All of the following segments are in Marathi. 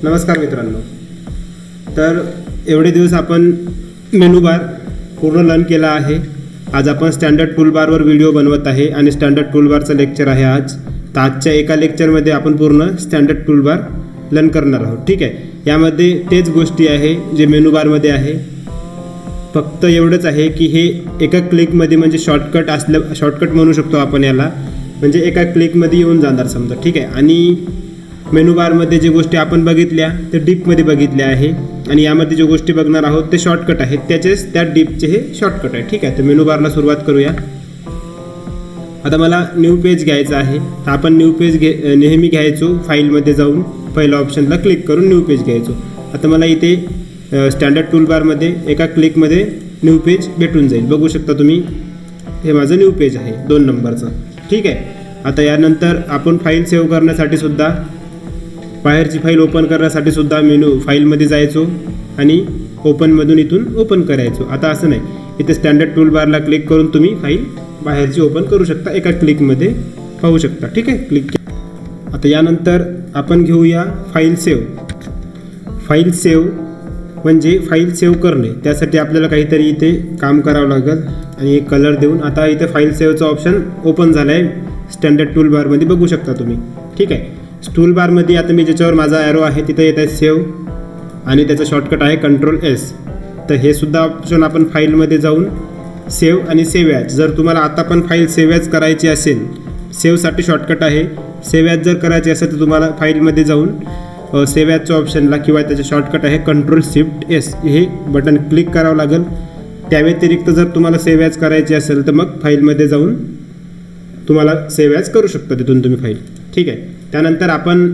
नमस्कार मित्रांनो. तर एवढे दिवस आपण मेनू बार पूर्ण लर्न केला आहे. आज आपण स्टँडर्ड टूलबारवर व्हिडिओ बनवत आहे आणि स्टँडर्ड टूलबारचं लेक्चर आहे आज. तर आजच्या एका लेक्चरमध्ये आपण पूर्ण स्टँडर्ड टूलबार लर्न करणार आहोत. ठीक आहे. यामध्ये तेच गोष्टी आहे जे मेनू बारमध्ये आहे. फक्त एवढंच आहे की हे एका क्लिकमध्ये म्हणजे शॉर्टकट म्हणू शकतो आपण याला. म्हणजे एका क्लिकमध्ये येऊन जाणार समजा. ठीक आहे. आणि मेनू बारमध्ये जे गोष्टी आपण बघितल्या ते डीपमध्ये बघितल्या आहे आणि यामध्ये जे गोष्टी बघणार आहोत ते शॉर्टकट आहेत. त्या डीपचे हे शॉर्टकट आहे. ठीक आहे. तर मेनू बारला सुरुवात करूया. आता मला न्यू पेज घ्यायचं आहे. तर आपण न्यू पेज नेहमी घ्यायचो फाईलमध्ये जाऊन पहिल्या ऑप्शनला क्लिक करून न्यू पेज घ्यायचो. आता मला इथे स्टँडर्ड टूलबारमध्ये एका क्लिकमध्ये न्यू पेज भेटून जाईल. बघू शकता तुम्ही, हे माझं न्यू पेज आहे 2 नंबरचं. ठीक आहे. आता यानंतर आपण फाईल सेव्ह करण्यासाठी सुद्धा, बाहेरची फाईल ओपन करण्यासाठी सुद्धा मेनू फाईलमध्ये जायचो आणि ओपनमधून इथून ओपन करायचो. आता असं नाही, इथे स्टँडर्ड टूलबारला क्लिक करून तुम्ही फाईल बाहेरची ओपन करू शकता. एका क्लिकमध्ये पाहू शकता. ठीक आहे. क्लिक. आता यानंतर आपण घेऊया फाईल सेव्ह. फाईल सेव्ह म्हणजे फाईल सेव्ह करणे. त्यासाठी आपल्याला काहीतरी इथे काम करावं लागेल आणि एक कलर देऊन. आता इथे फाईल सेव्हचा ऑप्शन ओपन झाला आहे स्टँडर्ड टूलबारमध्ये, बघू शकता तुम्ही. ठीक आहे. टूलबारमध्ये आता मी ज्याच्यावर माझा ॲरो आहे तिथं येत आहे सेव्ह आणि त्याचा शॉर्टकट आहे Ctrl+S. तर हे सुद्धा ऑप्शन आपण फाईलमध्ये जाऊन सेव्ह आणि सेव्ह ॲज. जर तुम्हाला आता पण फाईल सेव्ह ॲज करायची असेल, सेव्हसाठी शॉर्टकट आहे. सेव्ह ॲज जर करायची असेल तर तुम्हाला फाईलमध्ये जाऊन सेव्ह ॲजच्या ऑप्शनला किंवा त्याचं शॉर्टकट आहे Ctrl+Shift+S हे बटन क्लिक करावं लागेल. त्या व्यतिरिक्त जर तुम्हाला सेव्ह ॲज करायची असेल तर मग फाईलमध्ये जाऊन तुम्हाला सेव्ह ॲज करू शकता तिथून तुम्ही फाईल. ठीक आहे. त्यानंतर आपण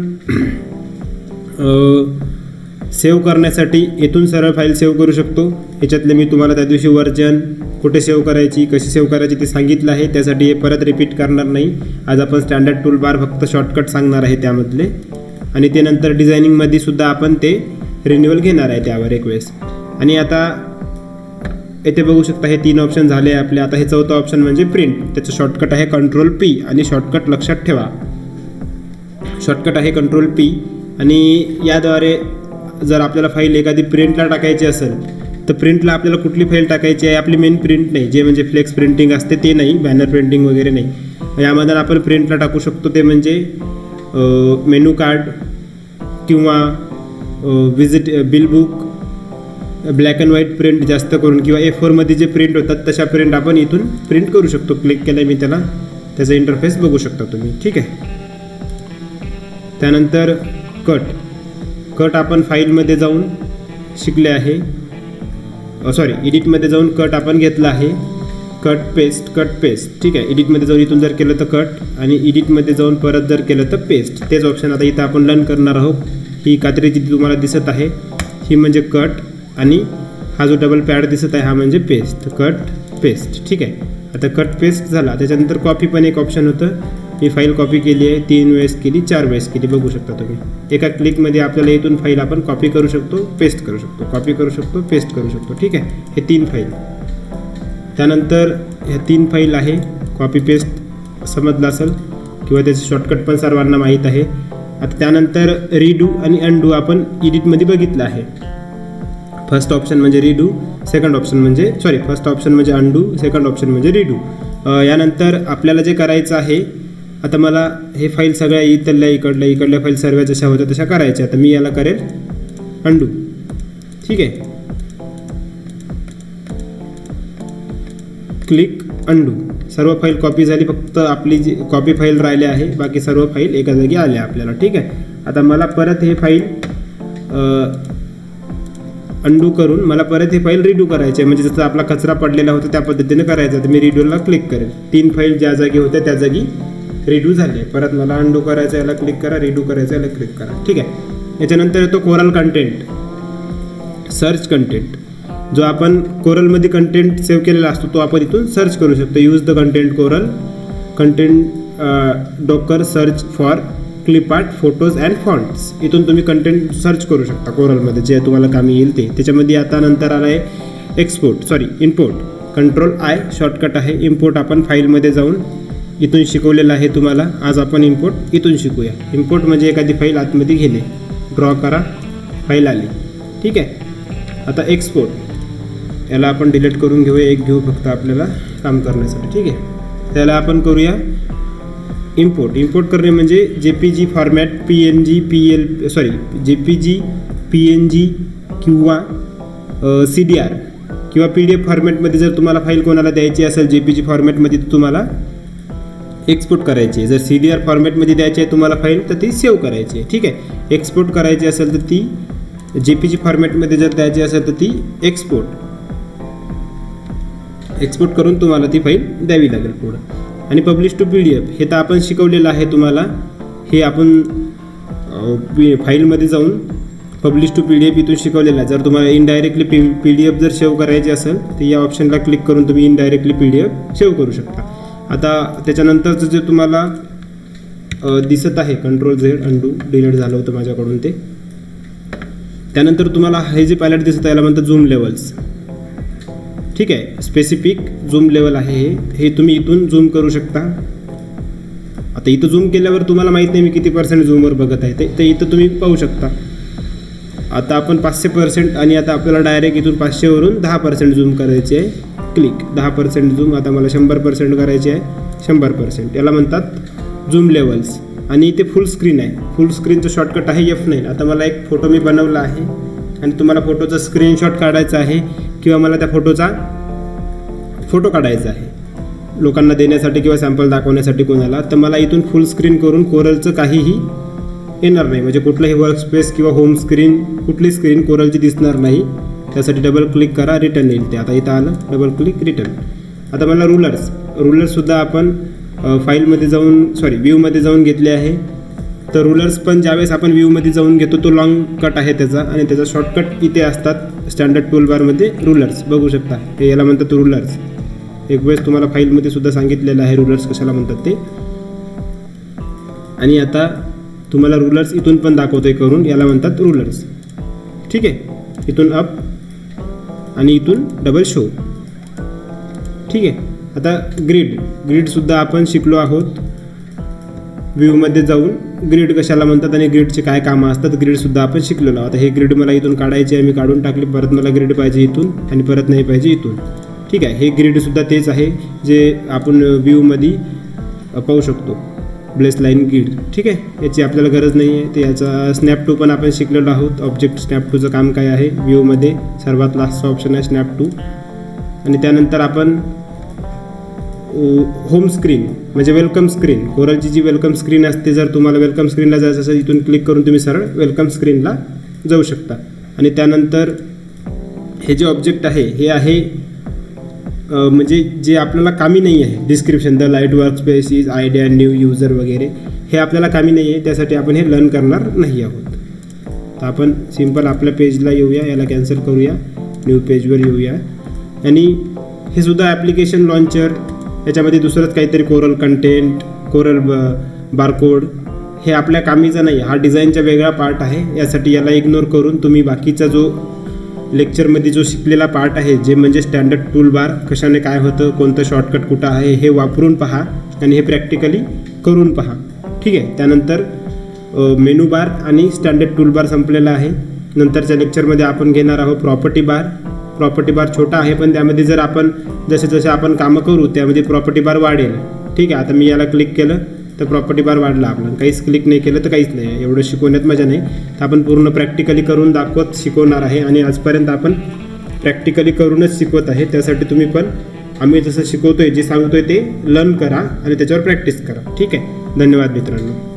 सेव्ह करण्यासाठी इथून सरळ फाईल सेव्ह करू शकतो. याच्यातले मी तुम्हाला त्या दिवशी वर्जन, कुठे सेव्ह करायची, कशी सेव्ह करायची ते सांगितलं आहे. त्यासाठी हे परत रिपीट करणार नाही. आज आपण स्टँडर्ड टूलबार फक्त शॉर्टकट सांगणार आहे त्यामधले. आणि ते नंतर डिझायनिंगमध्ये सुद्धा आपण ते रिन्युअल घेणार आहे त्यावर एक वेळेस. आणि आता इथे बघू शकता हे 3 ऑप्शन झाले आपले. आता हे 4थं ऑप्शन म्हणजे प्रिंट. त्याचं शॉर्टकट आहे Ctrl+P आणि शॉर्टकट लक्षात ठेवा, शॉर्टकट आहे Ctrl+P. आणि याद्वारे जर आपल्याला फाईल एखादी प्रिंटला टाकायची असेल तर प्रिंटला आपल्याला कुठली फाईल टाकायची आहे, आपली मेन प्रिंट नाही, जे म्हणजे फ्लेक्स प्रिंटिंग असते ते नाही, बॅनर प्रिंटिंग वगैरे नाही. यामध्ये आपण प्रिंटला टाकू शकतो. ते म्हणजे मेनू कार्ड किंवा bill book, black and white print जास्त करून, किंवा A4मध्ये जे प्रिंट होतात तशा प्रिंट आपण इथून प्रिंट करू शकतो. क्लिक केलं मी त्याला, त्याचा इंटरफेस बघू शकता तुम्ही. ठीक आहे. त्यानंतर कट आपण फाईलमध्ये जाऊन शिकले आहे. एडिटमध्ये जाऊन कट आपण घेतला आहे. Cut paste. ठीक आहे. एडिटमध्ये जाऊन इथून जर केलं तर कट आणि एडिटमध्ये जाऊन परत जर केलं तर पेस्ट. तेच ऑप्शन आता इथं आपण लर्न करणार आहोत. ही कात्री जी तुम्हाला दिसत आहे ही म्हणजे कट आणि हा जो डबल पॅड दिसत आहे हा म्हणजे पेस्ट. Cut paste. ठीक आहे. आता कट पेस्ट झाला. त्याच्यानंतर कॉपी पण एक ऑप्शन होतं. मी फाईल कॉपी केली आहे, 3 वेळेस केली, 4 वेळेस केली, बघू शकता तुम्ही. एका क्लिकमध्ये आपल्याला इथून फाईल आपण कॉपी करू शकतो, पेस्ट करू शकतो, कॉपी करू शकतो, पेस्ट करू शकतो. ठीक आहे. हे 3 फाईल. त्यानंतर ह्या 3 फाईल आहे. कॉपी पेस्ट समजलं असेल किंवा त्याचे शॉर्टकट पण सर्वांना माहीत आहे. आता त्यानंतर रिडू आणि अनडू आपण एडिटमध्ये बघितलं आहे. फर्स्ट ऑप्शन म्हणजे रिडू, सेकंड ऑप्शन म्हणजे फर्स्ट ऑप्शन म्हणजे अनडू, सेकंड ऑप्शन म्हणजे रिडू. यानंतर आपल्याला जे करायचं आहे, आता मला हे फाईल सगळ्या इकडल्या फाईल सर्व जशा होत्या तशा करायच्या. आता मी याला करेल अनडू. ठीक आहे. Click undo. सर्व फाईल कॉपी झाली, फक्त आपली जी कॉपी फाईल राहिली आहे, बाकी सर्व फाईल एका जागी आल्या आपल्याला. ठीक आहे. आता मला परत हे फाईल अनडू करून मला परत हे फाईल रिडू करायचे, म्हणजे जसं आपला कचरा पडलेला होता त्या पद्धतीने करायचं. तर मी रिडूला क्लिक करेल. 3 फाईल ज्या जागी होत्या त्या जागी रिडू झाले. परत मला अनडू करायचं, याला क्लिक करा, रिडू करायचं, याला क्लिक करा. ठीक आहे. याच्यानंतर येतो कोरल कंटेंट, सर्च कंटेंट. जो आपण कोरलमध्ये कंटेंट सेव्ह केलेला असतो तो आपण इथून सर्च करू शकतो. Use the content coral content Docker search for clip art, photos and fonts. इथून तुम्ही कंटेंट सर्च करू शकता कोरलमध्ये, जे तुम्हाला कामी येईल ते. त्याच्यामध्ये आता नंतर आला आहे इम्पोर्ट. Ctrl+I शॉर्टकट आहे. इम्पोर्ट आपण फाईलमध्ये जाऊन इथून शिकवलेलं आहे तुम्हाला. आज आपण इम्पोर्ट इथून शिकूया. इम्पोर्ट म्हणजे एखादी फाईल आतमध्ये घेणे. ड्रॉ करा, फाईल आली. ठीक आहे. आता एक्सपोर्ट याला आपण डिलीट करून घेऊया, एक घेऊ फक्त आपल्याला काम करण्यासाठी. ठीक आहे. त्याला आपण करूया इम्पोर्ट. इम्पोर्ट करणे म्हणजे JPG format, PNG JPG PNG किंवा CDR किंवा PDF फॉर्मॅटमध्ये जर तुम्हाला फाईल कोणाला द्यायची असेल JPG फॉर्मॅटमध्ये तर तुम्हाला एक्सपोर्ट करायची आहे. जर CDR फॉर्मॅटमध्ये द्यायची आहे तुम्हाला फाईल तर ती सेव्ह करायची आहे. ठीक आहे. एक्सपोर्ट करायची असेल तर ती JPG फॉर्मॅटमध्ये जर द्यायची असेल तर ती एक्सपोर्ट करून तुम्हाला ती फाईल द्यावी लागेल पुढं. आणि पब्लिश टू PDF हे तर आपण शिकवलेलं आहे तुम्हाला. हे आपण फाईलमध्ये जाऊन पब्लिश टू PDF इथून शिकवलेलं आहे. जर तुम्हाला इनडायरेक्टली PDF जर सेव्ह करायची असेल तर या ऑप्शनला क्लिक करून तुम्ही इनडायरेक्टली PDF सेव्ह करू शकता. आता त्याच्यानंतरचं जे तुम्हाला दिसत आहे Ctrl+Z अंडू, डिलीट झालं होतं माझ्याकडून ते. त्यानंतर तुम्हाला हे जे पॅलेट दिसत आहे याला म्हणतात झूम लेवल्स. ठीक आहे. स्पेसिफिक झूम लेवल आहे हे तुम्ही इथून झूम करू शकता. आता इथं झूम केल्यावर तुम्हाला माहीत नाही मी किती % झूमवर बघत आहे ते इथं तुम्ही पाहू शकता. आता आपण 500% आणि आता आपल्याला डायरेक्ट इथून 500 वरून 10% झूम करायचे आहे. Click 10% zoom. आता मला 100% करायचे आहे. 100% याला म्हणतात झूम लेवल्स. आणि इथे फुल स्क्रीन आहे. फुल स्क्रीनचं शॉर्टकट आहे F9. आता मला एक फोटो मी बनवला आहे आणि तुम्हाला फोटोचा स्क्रीनशॉट काढायचा आहे किंवा मला त्या फोटोचा फोटो काढायचा आहे लोकांना देण्यासाठी किंवा सॅम्पल दाखवण्यासाठी कोणाला, तर मला इथून फुल स्क्रीन करून कोरलचं काहीही येणार नाही. म्हणजे कुठलंही वर्कस्पेस किंवा होम स्क्रीन कुठली स्क्रीन कोरलची दिसणार नाही. त्यासाठी डबल क्लिक करा, रिटर्न येईल ते. आता इथं आलं, डबल क्लिक, रिटर्न. आता मला रुलर्ससुद्धा आपण फाईलमध्ये जाऊन व्ह्यूमध्ये जाऊन घेतले आहे. तर रुलर्स पण ज्यावेळेस आपण व्ह्यूमध्ये जाऊन घेतो तो लॉंग कट आहे त्याचा आणि त्याचा शॉर्टकट इथे असतात स्टँडर्ड टूलबारमध्ये. रुलर्स बघू शकता, हे याला म्हणतात रुलर्स. एक वेळेस तुम्हाला फाईलमध्ये सुद्धा सांगितलेलं आहे रुलर्स कशाला म्हणतात ते. आणि आता तुम्हाला रुलर्स इथून पण दाखवतोय करून, याला म्हणतात रुलर्स. ठीक आहे. इथून अप आणि इथून डबल शो. ठीक आहे. आता ग्रीडसुद्धा आपण शिकलो आहोत. व्ह्यूमध्ये जाऊन ग्रीड कशाला म्हणतात आणि ग्रीडचे काय कामं असतात ग्रीडसुद्धा आपण शिकलेलो. आता हे ग्रीड मला इथून काढायचे आहे, मी काढून टाकली. परत मला ग्रीड पाहिजे इथून आणि परत नाही पाहिजे इथून. ठीक आहे. हे ग्रीडसुद्धा तेच आहे जे आपण व्ह्यूमध्ये पाहू शकतो, ब्लेस लाईन ग्रीड. ठीक आहे. याची आपल्याला गरज नाही आहे. ते याचा स्नॅप टू पण आपण शिकलेलो आहोत. ऑब्जेक्ट स्नॅप टूचं काम काय आहे व्ह्यूमध्ये, सर्वात लास्टचा ऑप्शन आहे स्नॅप टू. आणि त्यानंतर आपण होम स्क्रीन म्हणजे वेलकम स्क्रीन, कोरलची जी वेलकम स्क्रीन असते, जर तुम्हाला वेलकम स्क्रीनला जायचं असेल इथून क्लिक करून तुम्ही सरळ वेलकम स्क्रीनला जाऊ शकता. आणि त्यानंतर हे जे ऑब्जेक्ट आहे हे आहे म्हणजे जे आपल्याला कामी नाही आहे, description the light workspace is idea new user वगैरे, हे आपल्याला कामी नाही आहे. त्यासाठी आपण हे लर्न करणार नाही आहोत. तर आपण सिम्पल आपल्या पेजला येऊया, याला कॅन्सल करूया, न्यू पेजवर येऊया. आणि हे सुद्धा ॲप्लिकेशन लॉन्चर, याच्यामध्ये दुसरंच काहीतरी कोरल कंटेंट, कोरल बारकोड, हे आपल्या कामीचा नाही. हा डिझाईनचा वेगळा पार्ट आहे. यासाठी याला इग्नोर करून तुम्ही बाकीचा जो लेक्चरमध्ये जो शिकलेला पार्ट आहे, जे म्हणजे स्टँडर्ड टूल बार कशाने काय होतं, कोणतं शॉर्टकट कुठं आहे, हे वापरून पहा आणि हे प्रॅक्टिकली करून पहा. ठीक आहे. त्यानंतर मेनू बार आणि स्टँडर्ड टूल बार संपलेला आहे. नंतरच्या लेक्चरमध्ये आपण घेणार आहोत प्रॉपर्टी बार. प्रॉपर्टी बार छोटा आहे पण त्यामध्ये जर आपण जसे आपण कामं करू त्यामध्ये प्रॉपर्टी बार वाढेल. ठीक आहे. आता मी याला क्लिक केलं तर प्रॉपर्टी बार वाढला. आपण काहीच क्लिक नाही केलं तर काहीच नाही. एवढं शिकवण्यात मजा नाही. तर आपण पूर्ण प्रॅक्टिकली करून दाखवत शिकवणार आहे आणि आजपर्यंत आपण प्रॅक्टिकली करूनच शिकवत आहे. त्यासाठी तुम्ही पण आम्ही जसं शिकवतोय, जे सांगतोय ते लर्न करा आणि त्याच्यावर प्रॅक्टिस करा. ठीक आहे. धन्यवाद मित्रांनो.